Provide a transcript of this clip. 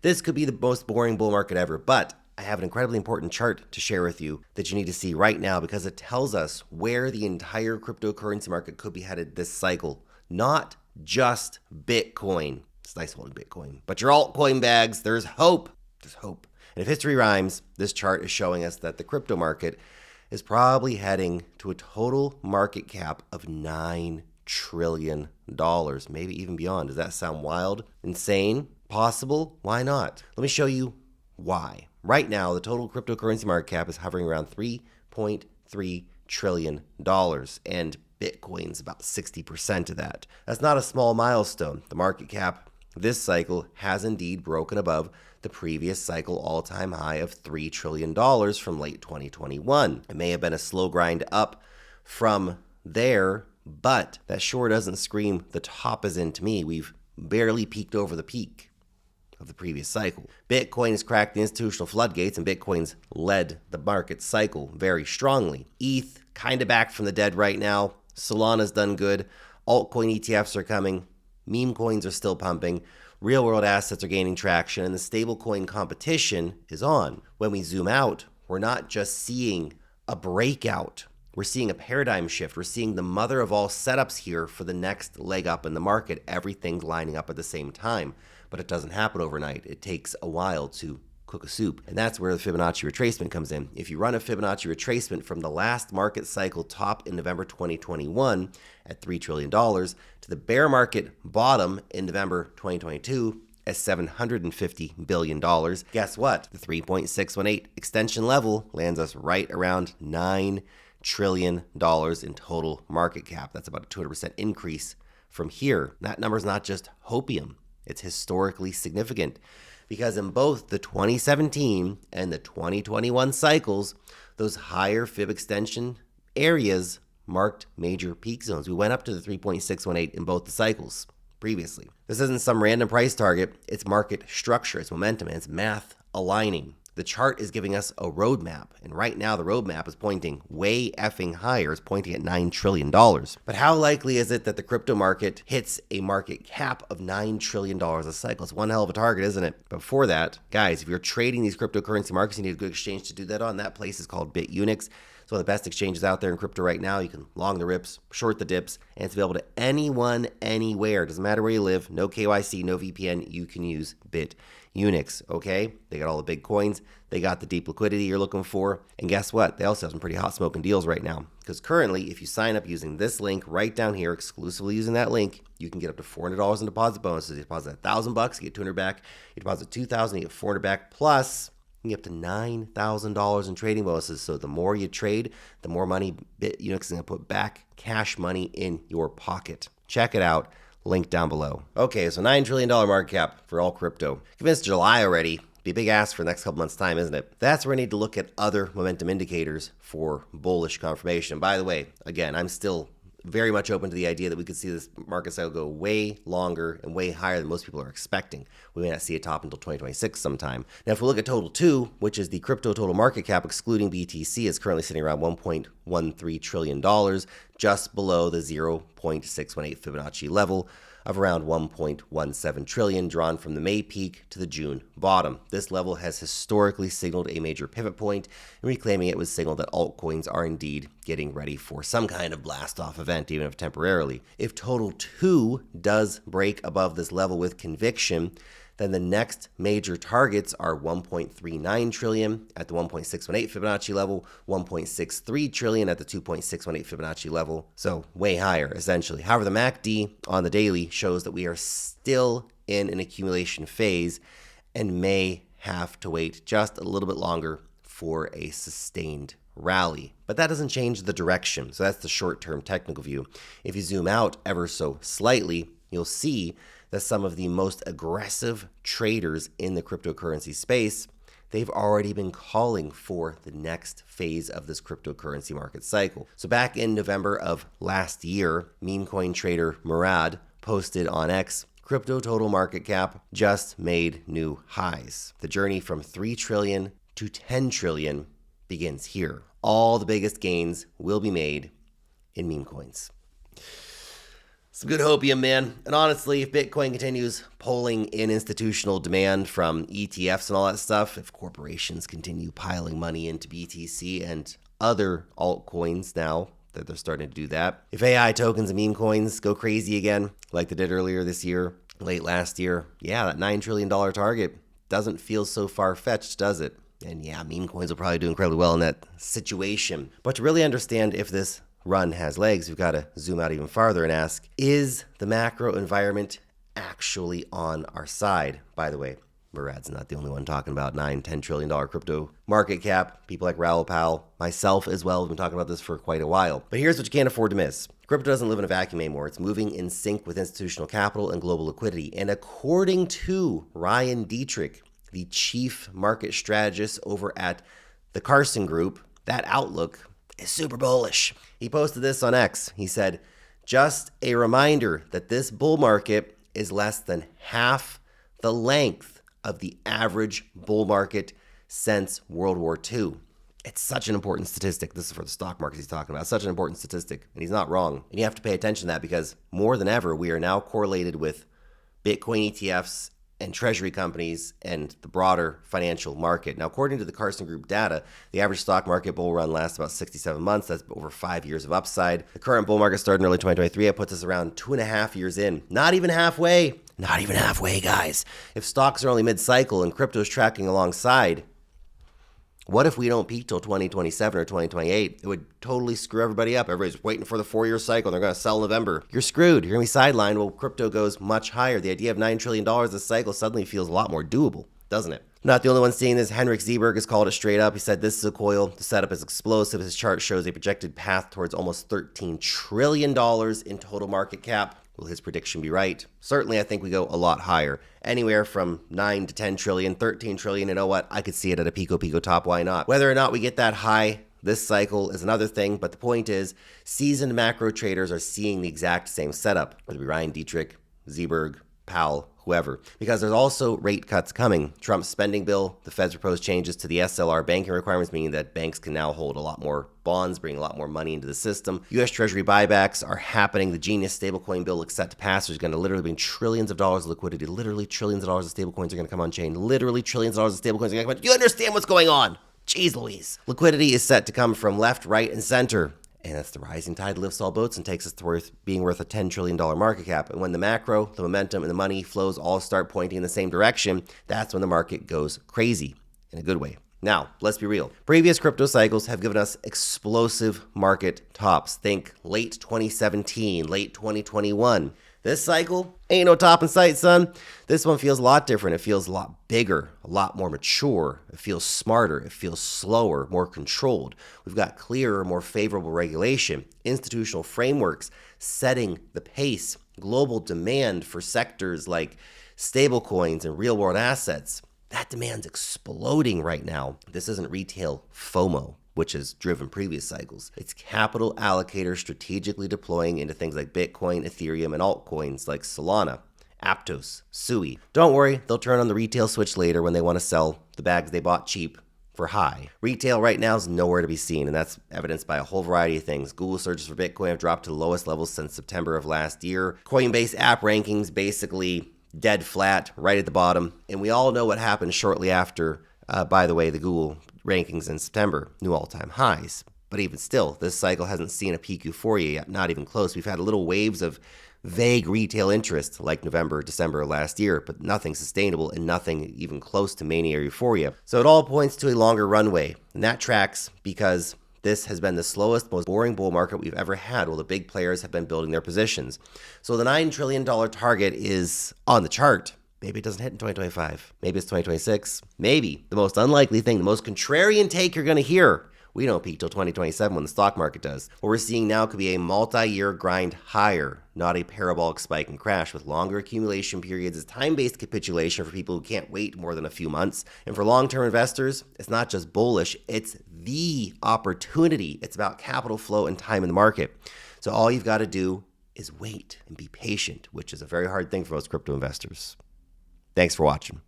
This could be the most boring bull market ever, but I have an incredibly important chart to share with you that you need to see right now because it tells us where the entire cryptocurrency market could be headed this cycle. Not just Bitcoin. It's nice holding Bitcoin, but your altcoin bags, there's hope. There's hope. And if history rhymes, this chart is showing us that the crypto market is probably heading to a total market cap of $9 trillion, maybe even beyond. Does that sound wild? Insane? Possible? Why not? Let me show you why. Right now, the total cryptocurrency market cap is hovering around $3.3 trillion, and Bitcoin's about 60% of that. That's not a small milestone. The market cap this cycle has indeed broken above the previous cycle all-time high of $3 trillion from late 2021. It may have been a slow grind up from there, but that sure doesn't scream the top is in to me. We've barely peaked over the peak of the previous cycle. Bitcoin has cracked the institutional floodgates, and Bitcoin's led the market cycle very strongly. ETH kind of back from the dead right now. Solana's done good. Altcoin ETFs are coming. Meme coins are still pumping. Real world assets are gaining traction, and the stablecoin competition is on. When we zoom out, we're not just seeing a breakout. We're seeing a paradigm shift. We're seeing the mother of all setups here for the next leg up in the market. Everything's lining up at the same time, but it doesn't happen overnight. It takes a while to cook a soup. And that's where the Fibonacci retracement comes in. If you run a Fibonacci retracement from the last market cycle top in November 2021 at $3 trillion to the bear market bottom in November 2022 at $750 billion, guess what? The 3.618 extension level lands us right around $9 trillion in total market cap. That's about a 200% increase from here. That number is not just hopium. It's historically significant because in both the 2017 and the 2021 cycles, those higher fib extension areas marked major peak zones. We went up to the 3.618 in both the cycles previously. This isn't some random price target. It's market structure, it's momentum, and it's math aligning. The chart is giving us a roadmap, and right now the roadmap is pointing way effing higher. It's pointing at $9 trillion. But how likely is it that the crypto market hits a market cap of $9 trillion a cycle? It's one hell of a target, isn't it? But before that, guys, if you're trading these cryptocurrency markets, you need a good exchange to do that on. That place is called BitUnix. It's one of the best exchanges out there in crypto right now. You can long the rips, short the dips, and it's available to anyone, anywhere. Doesn't matter where you live. No KYC, no VPN. You can use BitUnix, okay? They got all the big coins. They got the deep liquidity you're looking for. And guess what? They also have some pretty hot smoking deals right now. Because currently, if you sign up using this link right down here, exclusively using that link, you can get up to $400 in deposit bonuses. You deposit $1,000, you get $200 back. You deposit $2,000, you get $400 back. Plus, you get up to $9,000 in trading bonuses. So the more you trade, the more money BitUnix is going to put back cash money in your pocket. Check it out. Link down below. Okay, so $9 trillion market cap for all crypto. Given it's July already, be a big ask for the next couple months' time, isn't it? That's where I need to look at other momentum indicators for bullish confirmation. By the way, again, I'm still very much open to the idea that we could see this market cycle go way longer and way higher than most people are expecting. We may not see a top until 2026 sometime. Now, if we look at total 2, which is the crypto total market cap excluding BTC, is currently sitting around $1.13 trillion, just below the 0.618 Fibonacci level of around 1.17 trillion, drawn from the May peak to the June bottom. This level has historically signaled a major pivot point, and reclaiming it was signaled that altcoins are indeed getting ready for some kind of blast-off event, even if temporarily. If total 2 does break above this level with conviction, then the next major targets are 1.39 trillion at the 1.618 Fibonacci level, 1.63 trillion at the 2.618 Fibonacci level. So way higher, essentially. However, the MACD on the daily shows that we are still in an accumulation phase and may have to wait just a little bit longer for a sustained rally. But that doesn't change the direction. So that's the short-term technical view. If you zoom out ever so slightly, you'll see that some of the most aggressive traders in the cryptocurrency space, they've already been calling for the next phase of this cryptocurrency market cycle. So back in November of last year, meme coin trader Murad posted on X, crypto total market cap just made new highs. The journey from 3 trillion to 10 trillion begins here. All the biggest gains will be made in meme coins. Some good hopium, man. And honestly, if Bitcoin continues pulling in institutional demand from ETFs and all that stuff, if corporations continue piling money into BTC and other altcoins now that they're starting to do that, if AI tokens and meme coins go crazy again, like they did earlier this year, late last year, yeah, that $9 trillion target doesn't feel so far-fetched, does it? And yeah, meme coins will probably do incredibly well in that situation. But to really understand if this run has legs, we've got to zoom out even farther and ask, is the macro environment actually on our side? By the way, Murad's not the only one talking about $9-10 trillion crypto market cap. People like Raoul Pal, myself as well, have been talking about this for quite a while. But here's what you can't afford to miss. Crypto doesn't live in a vacuum anymore. It's moving in sync with institutional capital and global liquidity. And according to Ryan Dietrich, the chief market strategist over at the Carson Group, that outlook is super bullish. He posted this on X. He said, just a reminder that this bull market is less than half the length of the average bull market since World War II. It's such an important statistic. This is for the stock markets he's talking about. Such an important statistic. And he's not wrong. And you have to pay attention to that because more than ever, we are now correlated with Bitcoin ETFs and treasury companies and the broader financial market. Now, according to the Carson Group data, the average stock market bull run lasts about 67 months. That's over 5 years of upside. The current bull market started in early 2023. It puts us around 2.5 years in. Not even halfway. Not even halfway, guys. If stocks are only mid-cycle and crypto is tracking alongside, what if we don't peak till 2027 or 2028? It would totally screw everybody up. Everybody's waiting for the 4-year cycle. They're going to sell in November. You're screwed. You're going to be sidelined while crypto goes much higher. The idea of $9 trillion this cycle suddenly feels a lot more doable, doesn't it? Not the only one seeing this. Henrik Zeberg has called it straight up. He said, this is a coil. The setup is explosive. His chart shows a projected path towards almost $13 trillion in total market cap. Will his prediction be right? Certainly, I think we go a lot higher. Anywhere from 9 to 10 trillion, 13 trillion. You know what? I could see it at a pico top. Why not? Whether or not we get that high this cycle is another thing. But the point is, seasoned macro traders are seeing the exact same setup. Whether it be Ryan Dietrich, Zeberg, Powell, whoever, because there's also rate cuts coming. Trump's spending bill, the Fed's proposed changes to the SLR banking requirements, meaning that banks can now hold a lot more bonds, bring a lot more money into the system. U.S. Treasury buybacks are happening. The Genius stablecoin bill looks set to pass. There's going to literally be trillions of dollars of liquidity. Literally trillions of dollars of stablecoins are going to come on chain. Literally trillions of dollars of stablecoins are going to come on. You understand what's going on? Jeez Louise. Liquidity is set to come from left, right, and center. And that's the rising tide lifts all boats and takes us to being worth a $10 trillion market cap. And when the macro, the momentum, and the money flows all start pointing in the same direction, that's when the market goes crazy in a good way. Now, let's be real. Previous crypto cycles have given us explosive market tops. Think late 2017, late 2021. This cycle ain't no top in sight, son. This one feels a lot different. It feels a lot bigger, a lot more mature. It feels smarter. It feels slower, more controlled. We've got clearer, more favorable regulation, institutional frameworks setting the pace, global demand for sectors like stablecoins and real-world assets. That demand's exploding right now. This isn't retail FOMO, which has driven previous cycles. It's capital allocators strategically deploying into things like Bitcoin, Ethereum, and altcoins like Solana, Aptos, Sui. Don't worry, they'll turn on the retail switch later when they want to sell the bags they bought cheap for high. Retail right now is nowhere to be seen, and that's evidenced by a whole variety of things. Google searches for Bitcoin have dropped to the lowest levels since September of last year. Coinbase app rankings basically dead flat, right at the bottom. And we all know what happened shortly after, by the way, the Google rankings in September, new all-time highs. But even still, this cycle hasn't seen a peak euphoria yet, not even close. We've had little waves of vague retail interest like November, December of last year, but nothing sustainable and nothing even close to mania or euphoria. So it all points to a longer runway, and that tracks because this has been the slowest, most boring bull market we've ever had while the big players have been building their positions. So the $9 trillion target is on the chart. Maybe it doesn't hit in 2025. Maybe it's 2026. Maybe. The most unlikely thing, the most contrarian take you're going to hear, we don't peak till 2027 when the stock market does. What we're seeing now could be a multi-year grind higher, not a parabolic spike and crash with longer accumulation periods as time-based capitulation for people who can't wait more than a few months. And for long-term investors, it's not just bullish, it's the opportunity. It's about capital flow and time in the market. So all you've got to do is wait and be patient, which is a very hard thing for most crypto investors. Thanks for watching.